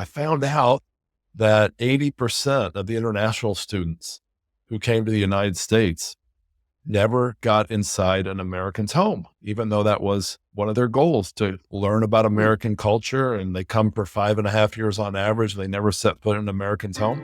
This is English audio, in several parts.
I found out that 80% of the international students who came to the United States never got inside an American's home, even though that was one of their goals, to learn about American culture. And they come for 5.5 years on average. They never set foot in an American's home.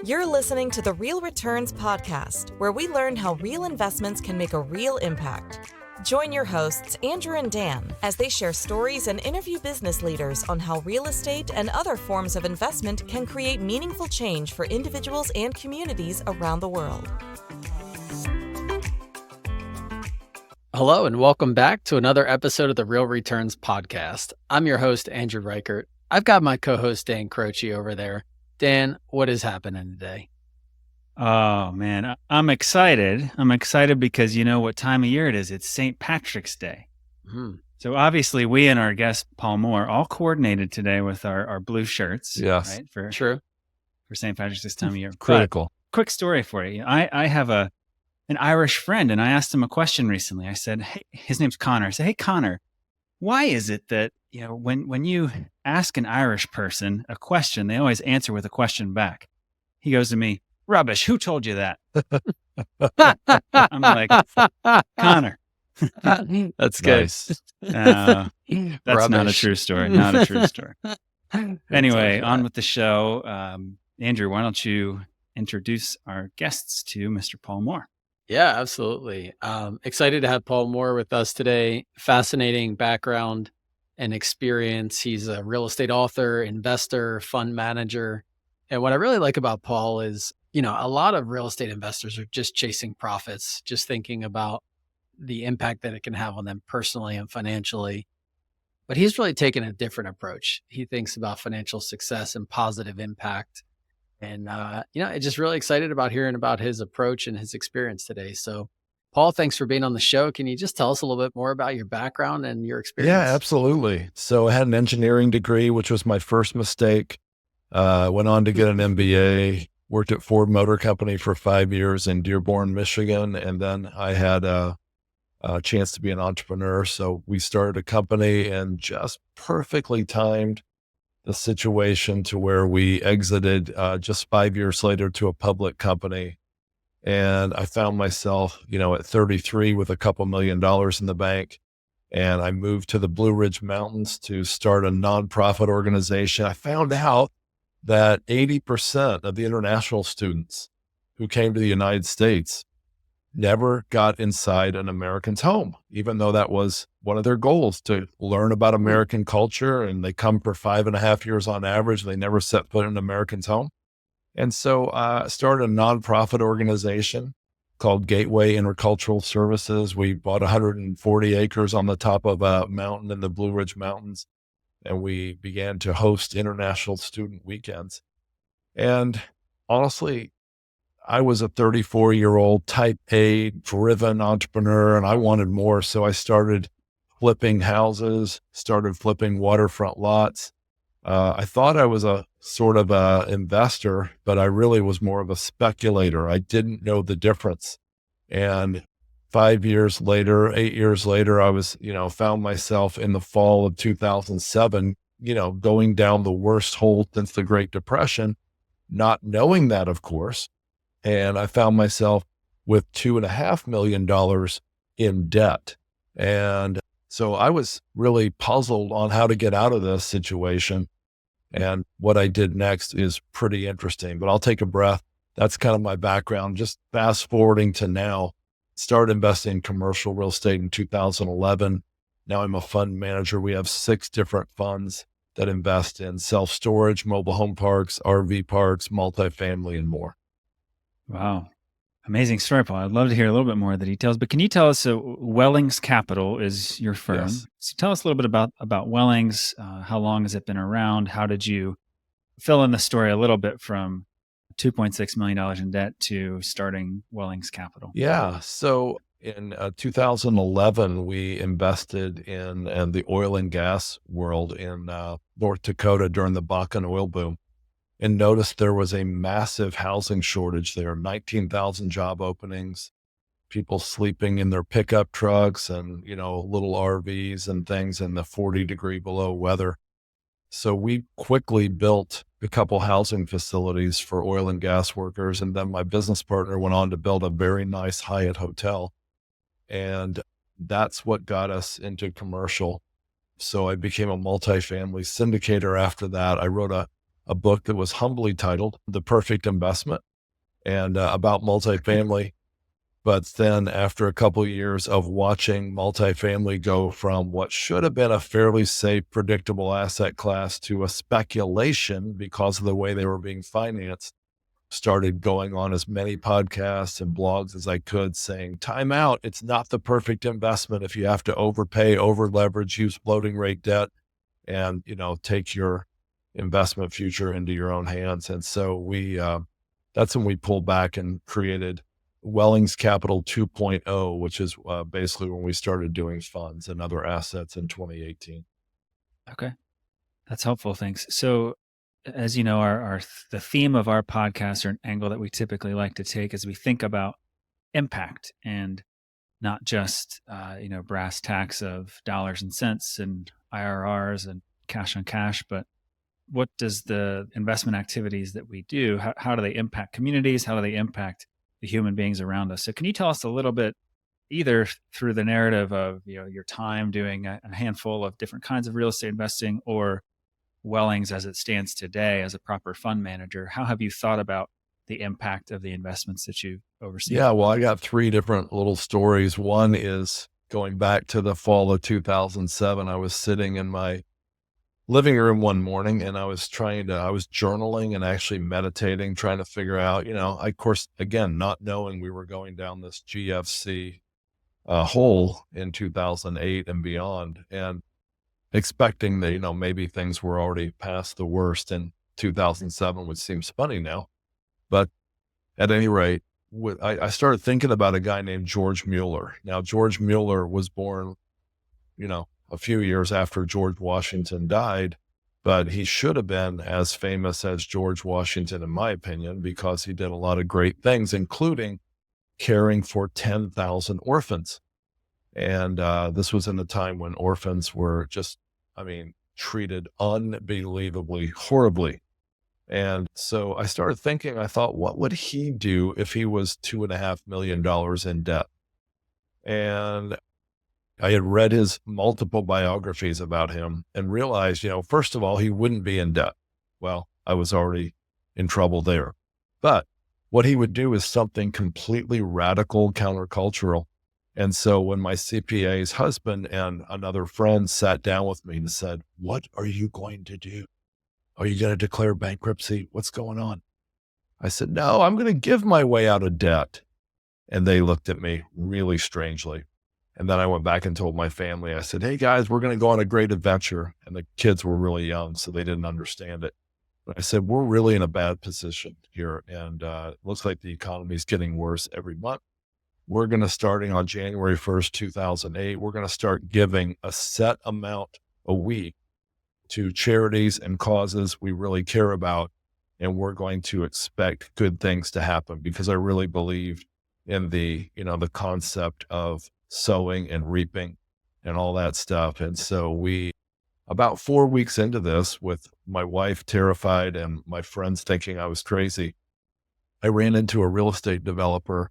You're listening to the Real Returns podcast, where we learn how real investments can make a real impact. Join your hosts, Andrew and Dan, as they share stories and interview business leaders on how real estate and other forms of investment can create meaningful change for individuals and communities around the world. Hello, and welcome back to another episode of the Real Returns podcast. I'm your host, Andrew Reichert. I've got my co-host, Dan Croce, over there. Dan, what is happening today? Oh, man, I'm excited. I'm excited because you know what time of year it is. It's St. Patrick's Day. So obviously we and our guest, Paul Moore, all coordinated today with our blue shirts. Yes. Right? For St. Patrick's this time of year. Critical. But quick story for you. I have an Irish friend, and I asked him a question recently. I said, hey, his name's Connor. I said, hey, Connor, why is it that, you know, when you ask an Irish person a question, they always answer with a question back? He goes to me, rubbish. Who told you that? I'm like, Connor. That's good. Nice. That's not a Rubbish. true story. Not a true story. Anyway, on with the show. Andrew, why don't you introduce our guests to Mr. Paul Moore? Yeah, absolutely. Excited to have Paul Moore with us today. Fascinating background and experience. He's a real estate author, investor, fund manager. And what I really like about Paul is, you know, a lot of real estate investors are just chasing profits, just thinking about the impact that it can have on them personally and financially. But he's really taken a different approach. He thinks about financial success and positive impact. And, you know, just really excited about hearing about his approach and his experience today. So, Paul, thanks for being on the show. Can you just tell us a little bit more about your background and your experience? Yeah, absolutely. So I had an engineering degree, which was my first mistake. Went on to get an MBA, worked at Ford Motor Company for 5 years in Dearborn, Michigan. And then I had a chance to be an entrepreneur. So we started a company and just perfectly timed the situation to where we exited just 5 years later to a public company. And I found myself, you know, at 33 with a couple $1 million in the bank. And I moved to the Blue Ridge Mountains to start a nonprofit organization. I found out that 80% of the international students who came to the United States never got inside an American's home, even though that was one of their goals, to learn about American culture. And they come for 5.5 years on average. They never set foot in an American's home. And so I started a nonprofit organization called Gateway Intercultural Services. We bought 140 acres on the top of a mountain in the Blue Ridge Mountains, and we began to host international student weekends. And honestly, I was a 34-year-old type A driven entrepreneur, and I wanted more. So I started flipping houses, started flipping waterfront lots. I thought I was a sort of a investor, but I really was more of a speculator. I didn't know the difference. And 5 years later, 8 years later, I was, you know, found myself in the fall of 2007, you know, going down the worst hole since the Great Depression, not knowing that, of course. And I found myself with $2.5 million in debt. And so I was really puzzled on how to get out of this situation. And what I did next is pretty interesting, but I'll take a breath. That's kind of my background. Just fast forwarding to now, started investing in commercial real estate in 2011. Now I'm a fund manager. We have 6 different funds that invest in self-storage, mobile home parks, RV parks, multifamily, and more. Wow. Amazing story, Paul. I'd love to hear a little bit more of the details, but can you tell us, so Wellings Capital is your firm. Yes. So tell us a little bit about Wellings. How long has it been around? How did you fill in the story a little bit from $2.6 million in debt to starting Wellings Capital? Yeah. So in 2011, we invested in the oil and gas world in North Dakota during the Bakken oil boom, and noticed there was a massive housing shortage there, 19,000 job openings, people sleeping in their pickup trucks and, you know, little RVs and things in the 40 degree below weather. So we quickly built a couple housing facilities for oil and gas workers. And then my business partner went on to build a very nice Hyatt hotel. And that's what got us into commercial. So I became a multifamily syndicator after that. I wrote a book that was humbly titled The Perfect Investment and about multifamily. But then after a couple of years of watching multifamily go from what should have been a fairly safe, predictable asset class to a speculation because of the way they were being financed, started going on as many podcasts and blogs as I could saying, time out, it's not the perfect investment if you have to overpay, over leverage, use floating rate debt, and, take your investment future into your own hands. And so that's when we pulled back and created Wellings Capital 2.0, which is basically when we started doing funds and other assets in 2018. Okay. That's helpful. Thanks. So as you know, the theme of our podcast, or an angle that we typically like to take, as we think about impact and not just, brass tacks of dollars and cents and IRRs and cash on cash, but what does the investment activities that we do, how do they impact communities? How do they impact the human beings around us? So can you tell us a little bit, either through the narrative of, your time doing a handful of different kinds of real estate investing, or Wellings as it stands today as a proper fund manager, how have you thought about the impact of the investments that you've overseen? Yeah, well, I got 3 different little stories. One is going back to the fall of 2007. I was sitting in my living room one morning and I was journaling and actually meditating, trying to figure out, of course, again, not knowing we were going down this GFC hole in 2008 and beyond, and expecting that, maybe things were already past the worst in 2007, which seems funny now. But at any rate, I started thinking about a guy named George Mueller. Now, George Mueller was born, a few years after George Washington died, but he should have been as famous as George Washington, in my opinion, because he did a lot of great things, including caring for 10,000 orphans. And this was in a time when orphans were just, treated unbelievably horribly. And so I started thinking, I thought, what would he do if he was $2.5 million in debt? And I had read his multiple biographies about him and realized, first of all, he wouldn't be in debt. Well, I was already in trouble there. But what he would do is something completely radical, countercultural. And so when my CPA's husband and another friend sat down with me and said, what are you going to do? Are you going to declare bankruptcy? What's going on? I said, no, I'm going to give my way out of debt. And they looked at me really strangely. And then I went back and told my family, I said, hey guys, we're going to go on a great adventure. And the kids were really young, so they didn't understand it. But I said, we're really in a bad position here. And it looks like the economy is getting worse every month. We're going to, starting on January 1st, 2008, we're going to start giving a set amount a week to charities and causes we really care about. And we're going to expect good things to happen, because I really believed in the concept of sowing and reaping and all that stuff. And so about 4 weeks into this, with my wife terrified and my friends thinking I was crazy, I ran into a real estate developer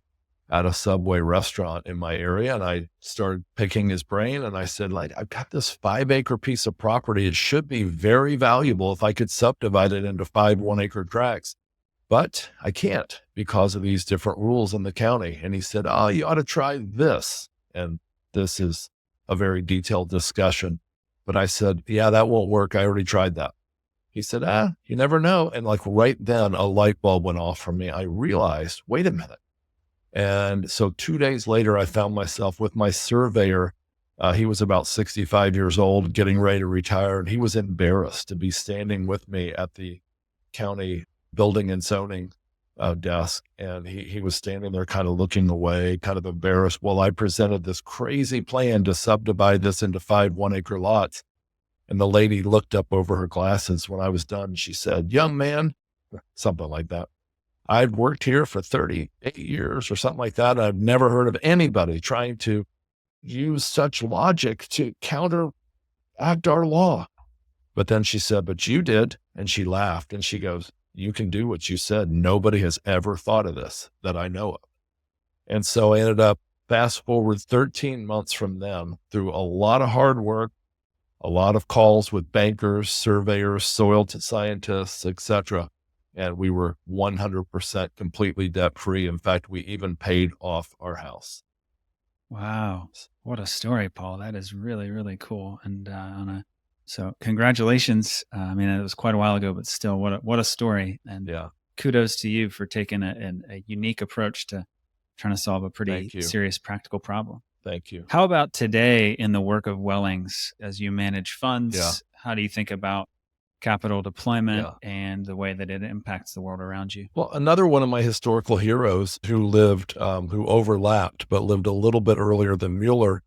at a Subway restaurant in my area. And I started picking his brain. And I said, I've got this 5-acre piece of property. It should be very valuable if I could subdivide it into 5 1-acre tracts, but I can't because of these different rules in the county. And he said, you ought to try this. And this is a very detailed discussion. But I said, yeah, that won't work. I already tried that. He said, you never know. And right then a light bulb went off for me. I realized, wait a minute. And so 2 days later, I found myself with my surveyor. He was about 65 years old, getting ready to retire. And he was embarrassed to be standing with me at the county building and zoning desk. And he was standing there kind of looking away, kind of embarrassed. Well, I presented this crazy plan to subdivide this into 5 1-acre lots. And the lady looked up over her glasses when I was done. She said, young man, something like that, I've worked here for 38 years or something like that. I've never heard of anybody trying to use such logic to counteract our law. But then she said, but you did. And she laughed and she goes, you can do what you said. Nobody has ever thought of this that I know of. And so I ended up fast forward 13 months from then through a lot of hard work, a lot of calls with bankers, surveyors, soil scientists, etc. And we were 100% completely debt free. In fact, we even paid off our house. Wow. What a story, Paul. That is really, really cool. And so congratulations. I mean, it was quite a while ago, but still what a story. And kudos to you for taking a unique approach to trying to solve a pretty serious practical problem. Thank you. How about today in the work of Wellings as you manage funds? How do you think about capital deployment and the way that it impacts the world around you? Well, another one of my historical heroes who lived, who overlapped, but lived a little bit earlier than Mueller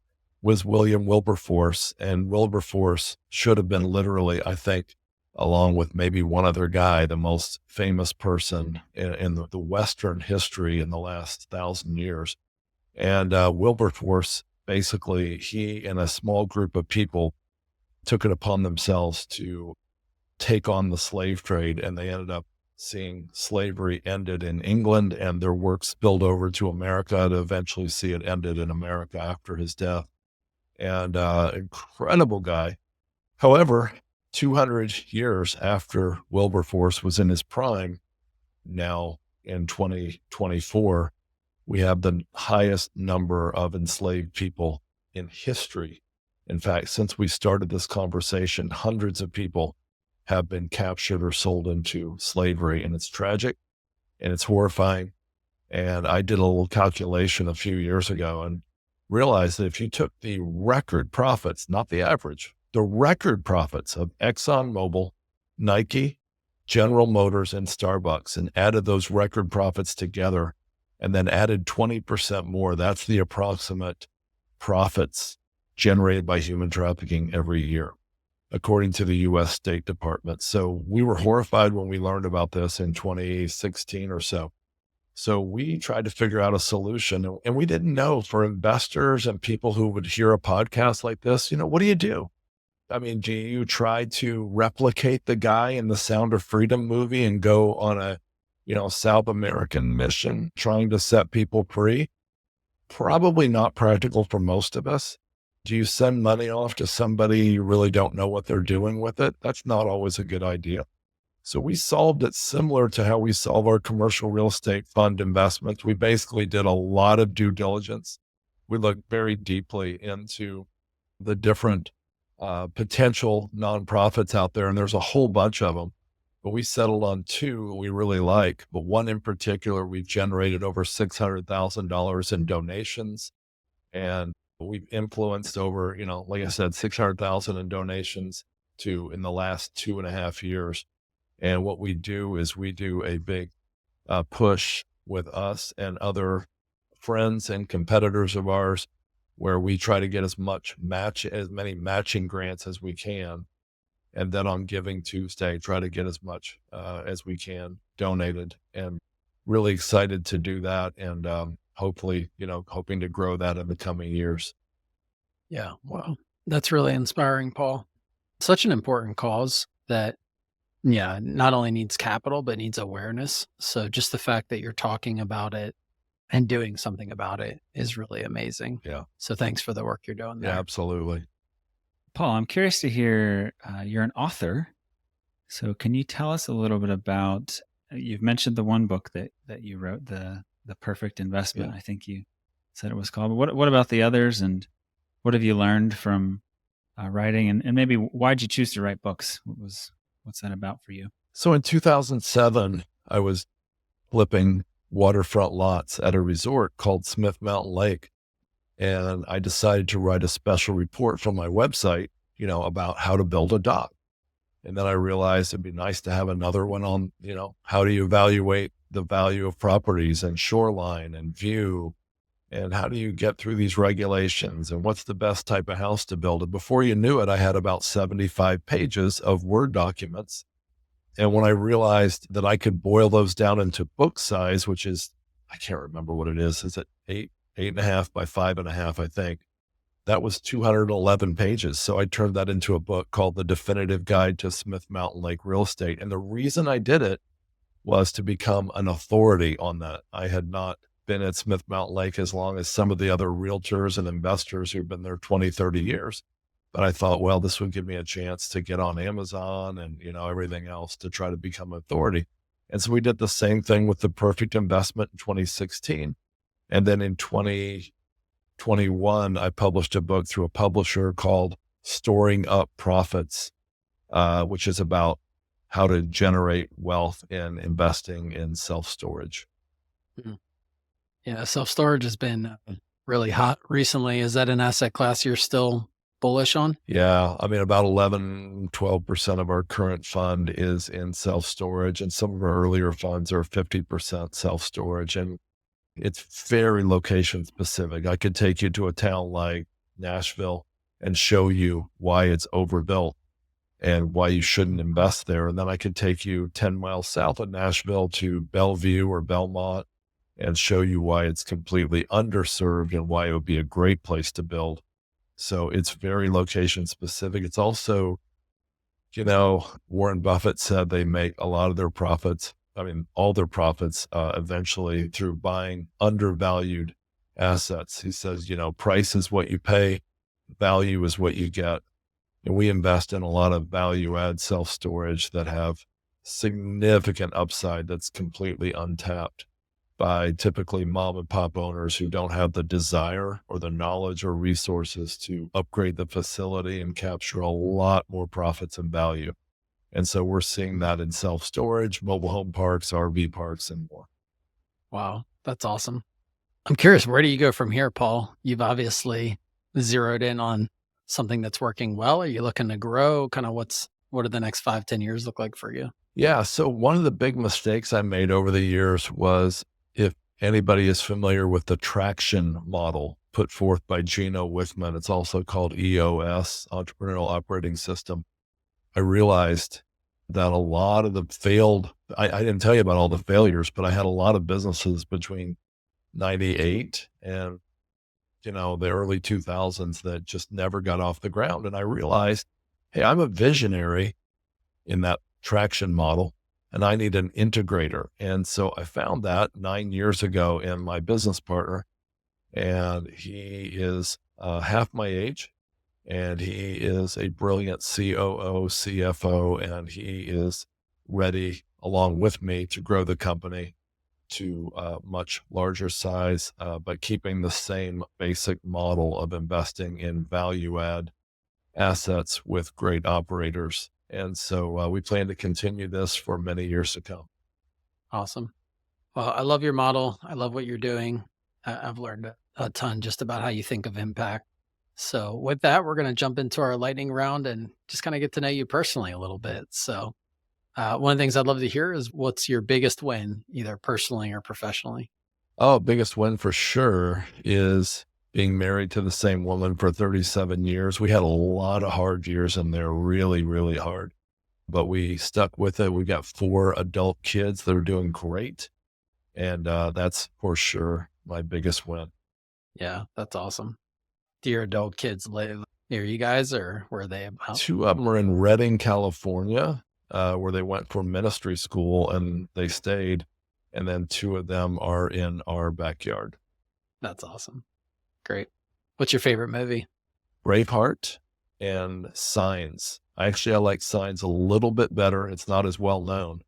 was William Wilberforce. And Wilberforce should have been literally, I think, along with maybe one other guy, the most famous person in the Western history in the last 1,000 years. And Wilberforce, basically, he and a small group of people took it upon themselves to take on the slave trade, and they ended up seeing slavery ended in England, and their work spilled over to America to eventually see it ended in America after his death. And incredible guy. However, 200 years after Wilberforce was in his prime, now in 2024, we have the highest number of enslaved people in history. In fact, since we started this conversation, hundreds of people have been captured or sold into slavery, and it's tragic and it's horrifying. And I did a little calculation a few years ago and realized that if you took the record profits, not the average, the record profits of ExxonMobil, Nike, General Motors, and Starbucks, and added those record profits together and then added 20% more, that's the approximate profits generated by human trafficking every year, according to the U.S. State Department. So we were horrified when we learned about this in 2016 or so. So we tried to figure out a solution, and we didn't know, for investors and people who would hear a podcast like this, what do you do? I mean, do you try to replicate the guy in the Sound of Freedom movie and go on a, South American mission trying to set people free? Probably not practical for most of us. Do you send money off to somebody you really don't know what they're doing with it? That's not always a good idea. So we solved it similar to how we solve our commercial real estate fund investments. We basically did a lot of due diligence. We looked very deeply into the different potential nonprofits out there, and there's a whole bunch of them. But we settled on two we really like. But one in particular, we've generated over $600,000 in donations, and we've influenced over, like I said, 600,000 in donations in the last 2.5 years. And what we do is we do a big push with us and other friends and competitors of ours, where we try to get as many matching grants as we can. And then on Giving Tuesday, try to get as much as we can donated, and really excited to do that. And hopefully, hoping to grow that in the coming years. Yeah. Wow. That's really inspiring, Paul. Such an important cause that, not only needs capital, but needs awareness. So just the fact that you're talking about it and doing something about it is really amazing. Yeah. So thanks for the work you're doing there. Yeah, absolutely. Paul, I'm curious to hear, you're an author. So can you tell us a little bit about, you've mentioned the one book that you wrote, The Perfect Investment, I think you said it was called. But what about the others, and what have you learned from writing, and maybe why'd you choose to write books? What's that about for you? So in 2007, I was flipping waterfront lots at a resort called Smith Mountain Lake. And I decided to write a special report from my website, about how to build a dock. And then I realized it'd be nice to have another one on, how do you evaluate the value of properties and shoreline and view, and how do you get through these regulations, and what's the best type of house to build? And before you knew it, I had about 75 pages of Word documents. And when I realized that I could boil those down into book size, which is, I can't remember what it is it 8.5 by 5.5, I think. that was 211 pages. So I turned that into a book called The Definitive Guide to Smith Mountain Lake Real Estate. And the reason I did it was to become an authority on that. I had not been at Smith Mountain Lake as long as some of the other realtors and investors who've been there 20, 30 years. But I thought, well, this would give me a chance to get on Amazon and, everything else to try to become authority. And so we did the same thing with The Perfect Investment in 2016. And then in 2021, I published a book through a publisher called Storing Up Profits, which is about how to generate wealth in investing in self-storage. Mhm. Yeah, self-storage has been really hot recently. Is that an asset class you're still bullish on? Yeah. I mean, about 11, 12% of our current fund is in self-storage, and some of our earlier funds are 50% self-storage. And it's very location specific. I could take you to a town like Nashville and show you why it's overbuilt and why you shouldn't invest there. And then I could take you 10 miles south of Nashville to Bellevue or Belmont and show you why it's completely underserved and why it would be a great place to build. So it's very location specific. It's also, Warren Buffett said they make a lot of their profits, all their profits, eventually through buying undervalued assets. He says, price is what you pay, value is what you get. And we invest in a lot of value add self-storage that have significant upside that's completely untapped by typically mom and pop owners who don't have the desire or the knowledge or resources to upgrade the facility and capture a lot more profits and value. And so we're seeing that in self-storage, mobile home parks, RV parks, and more. Wow, that's awesome. I'm curious, where do you go from here, Paul? You've obviously zeroed in on something that's working well. Are you looking to grow? Kind of what do the next 5-10 years look like for you? Yeah. So one of the big mistakes I made over the years was, if anybody is familiar with the traction model put forth by Gino Wickman, it's also called EOS, Entrepreneurial Operating System. I realized that a lot of the I didn't tell you about all the failures, but I had a lot of businesses between 98 and, the early 2000s that just never got off the ground. And I realized, hey, I'm a visionary in that traction model and I need an integrator. And so I found that 9 years ago in my business partner, and he is half my age. And he is a brilliant COO, CFO, and he is ready, along with me, to grow the company to a much larger size, but keeping the same basic model of investing in value add assets with great operators. And so we plan to continue this for many years to come. Awesome. Well, I love your model. I love what you're doing. I've learned a ton just about how you think of impact. So with that, we're going to jump into our lightning round and just kind of get to know you personally a little bit. So one of the things I'd love to hear is, what's your biggest win, either personally or professionally? Oh, biggest win for sure is being married to the same woman for 37 years. We had a lot of hard years in there, really, really hard, but we stuck with it. We've got 4 adult kids that are doing great. And that's for sure my biggest win. Yeah, that's awesome. Do your adult kids live near you guys, or where are they about? 2 of them are in Redding, California, where they went for ministry school and they stayed. And then 2 of them are in our backyard. That's awesome. Great. What's your favorite movie? Braveheart and Signs. I like Signs a little bit better. It's not as well known,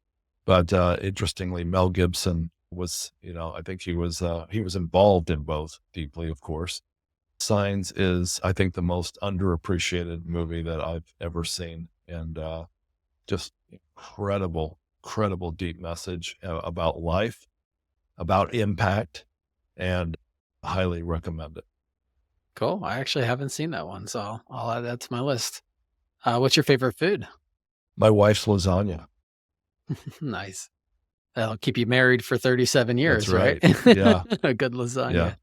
but interestingly, Mel Gibson was, I think he was involved in both deeply, of course. Signs is, I think, the most underappreciated movie that I've ever seen, and just incredible deep message about life, about impact, and highly recommend it. Cool. I actually haven't seen that one, so I'll add that to my list. What's your favorite food? My wife's lasagna. Nice. That'll keep you married for 37 years, That's right. Yeah. A good lasagna.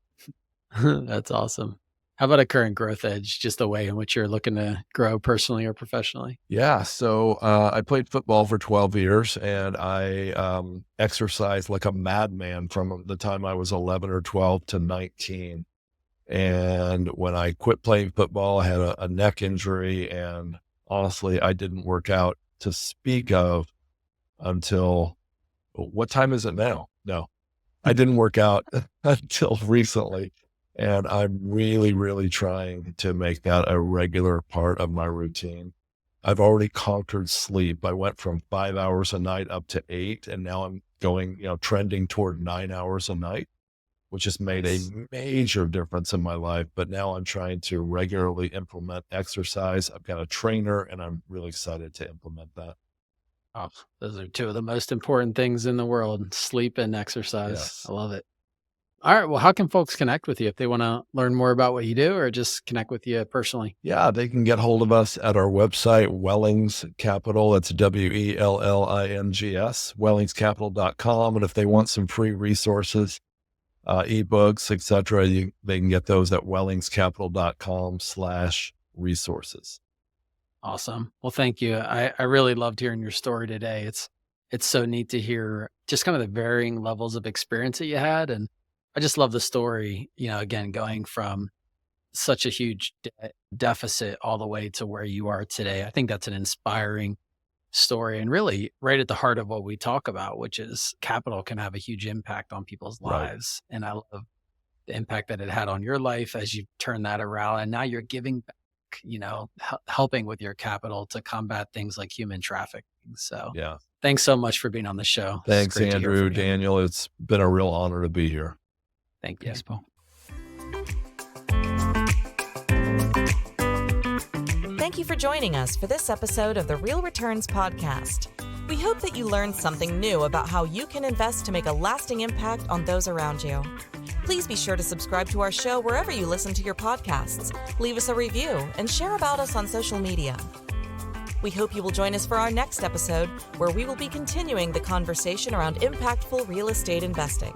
Yeah. That's awesome. How about a current growth edge, just the way in which you're looking to grow personally or professionally? Yeah. So I played football for 12 years and I exercised like a madman from the time I was 11 or 12 to 19. And when I quit playing football, I had a neck injury, and honestly, I didn't work out to speak of until, what time is it now? No, I didn't work out until recently. And I'm really, really trying to make that a regular part of my routine. I've already conquered sleep. I went from 5 hours a night up to 8, and now I'm going, trending toward 9 hours a night, which has made a major difference in my life. But now I'm trying to regularly implement exercise. I've got a trainer, and I'm really excited to implement that. Oh, those are two of the most important things in the world, sleep and exercise. Yes. I love it. All right. Well, how can folks connect with you if they want to learn more about what you do or just connect with you personally? Yeah, they can get hold of us at our website, Wellings Capital. It's Wellings, wellingscapital.com. And if they want some free resources, ebooks, etc., they can get those at wellingscapital.com/resources. Awesome. Well, thank you. I really loved hearing your story today. It's so neat to hear just kind of the varying levels of experience that you had. And I just love the story, again, going from such a huge deficit all the way to where you are today. I think that's an inspiring story and really right at the heart of what we talk about, which is capital can have a huge impact on people's lives. And I love the impact that it had on your life as you turn that around. And now you're giving back, helping with your capital to combat things like human trafficking. So Yeah. Thanks so much for being on the show. Thanks, Andrew, Daniel. It's been a real honor to be here. Thank you. Thanks, Paul. Thank you for joining us for this episode of the Real Returns Podcast. We hope that you learned something new about how you can invest to make a lasting impact on those around you. Please be sure to subscribe to our show wherever you listen to your podcasts, leave us a review, and share about us on social media. We hope you will join us for our next episode, where we will be continuing the conversation around impactful real estate investing.